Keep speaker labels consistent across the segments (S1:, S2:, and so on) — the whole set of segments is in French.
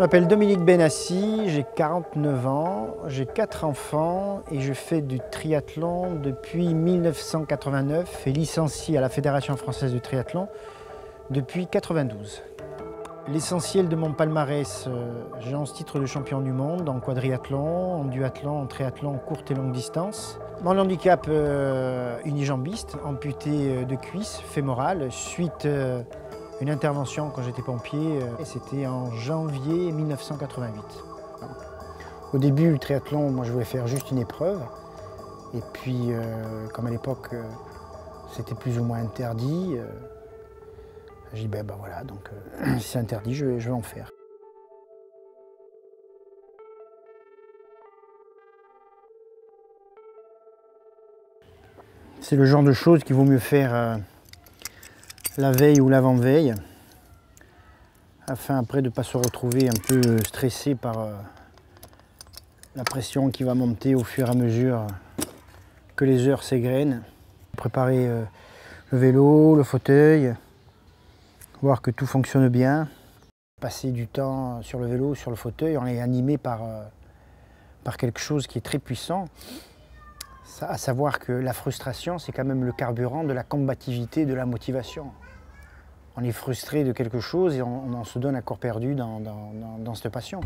S1: Je m'appelle Dominique Benassi, j'ai 49 ans, j'ai 4 enfants et je fais du triathlon depuis 1989 et licencié à la Fédération française de triathlon depuis 1992. L'essentiel de mon palmarès, j'ai 11 titres de champion du monde en quadriathlon, en duathlon, en triathlon, courte et longue distance. Mon handicap unijambiste, amputé de cuisse fémorale, suite à une intervention quand j'étais pompier, et c'était en janvier 1988. Au début, le triathlon, moi je voulais faire juste une épreuve. Et puis, comme à l'époque, c'était plus ou moins interdit, j'ai dit, ben voilà, donc si c'est interdit, je vais en faire. C'est le genre de choses qu'il vaut mieux faire la veille ou l'avant-veille, afin après de ne pas se retrouver un peu stressé par la pression qui va monter au fur et à mesure que les heures s'égrènent. Préparer le vélo, le fauteuil, voir que tout fonctionne bien. Passer du temps sur le vélo, sur le fauteuil, on est animé par quelque chose qui est très puissant. À savoir que la frustration, c'est quand même le carburant de la combativité, de la motivation. On est frustré de quelque chose et on se donne à corps perdu dans cette passion.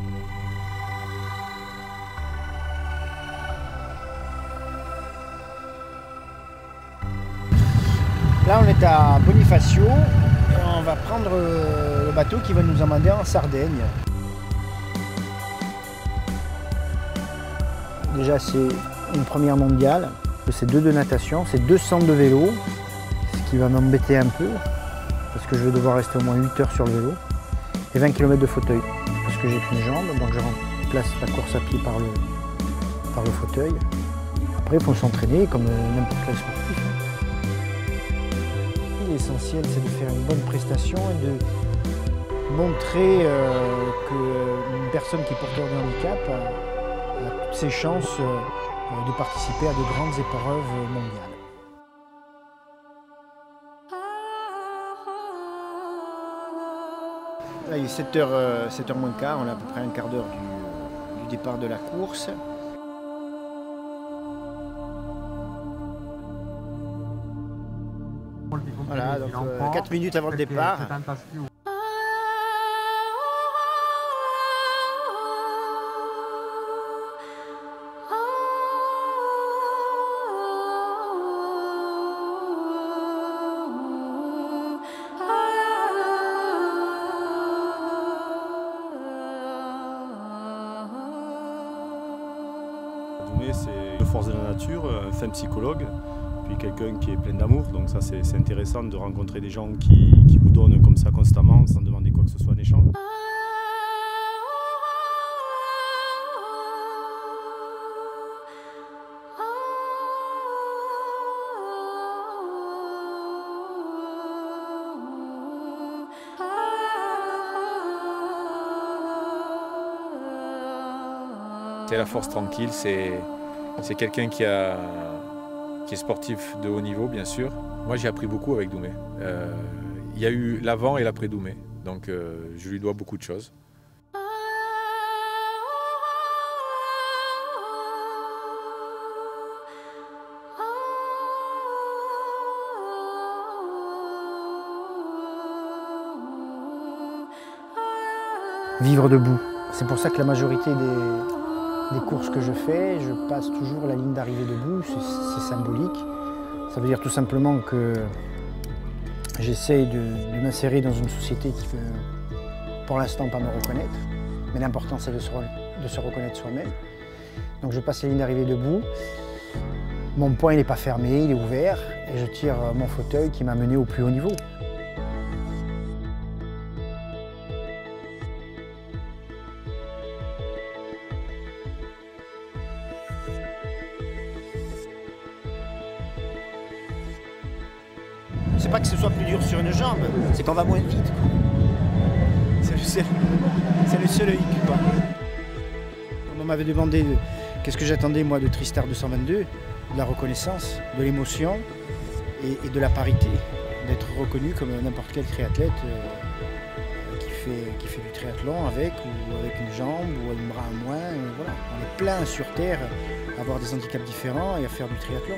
S1: Là, on est à Bonifacio et on va prendre le bateau qui va nous emmener en Sardaigne. Déjà, c'est une première mondiale. C'est 2 de natation, c'est 200 de vélo, ce qui va m'embêter un peu, parce que je vais devoir rester au moins 8 heures sur le vélo, et 20 km de fauteuil, parce que j'ai qu'une jambe, donc je remplace la course à pied par le fauteuil. Après, il faut s'entraîner comme n'importe quel sportif. L'essentiel, c'est de faire une bonne prestation et de montrer qu'une personne qui est porteur de handicap a toutes ses chances de participer à de grandes épreuves mondiales. Là, il est 7h moins le quart, on a à peu près un quart d'heure du départ de la course. Voilà, donc 4 minutes avant le départ.
S2: Doumé, c'est une force de la nature, un fin psychologue, puis quelqu'un qui est plein d'amour. Donc ça, c'est intéressant de rencontrer des gens qui vous donnent comme ça constamment, sans demander quoi que ce soit en échange.
S3: C'est la force tranquille, c'est quelqu'un qui est sportif de haut niveau, bien sûr. Moi, j'ai appris beaucoup avec Doumé. Il y a eu l'avant et l'après Doumé, donc je lui dois beaucoup de choses.
S1: Vivre debout. C'est pour ça que la majorité des courses que je fais, je passe toujours la ligne d'arrivée debout, c'est symbolique. Ça veut dire tout simplement que j'essaye de m'insérer dans une société qui veut pour l'instant pas me reconnaître, mais l'important c'est de se reconnaître soi-même. Donc je passe la ligne d'arrivée debout, mon poing n'est pas fermé, il est ouvert, et je tire mon fauteuil qui m'a mené au plus haut niveau. C'est pas que ce soit plus dur sur une jambe, c'est qu'on va moins vite. C'est le seul hic. On m'avait demandé qu'est-ce que j'attendais moi de Tristar 222, de la reconnaissance, de l'émotion et de la parité, d'être reconnu comme n'importe quel triathlète qui fait du triathlon avec ou avec une jambe ou un bras à moins. Voilà. On est plein sur Terre à avoir des handicaps différents et à faire du triathlon.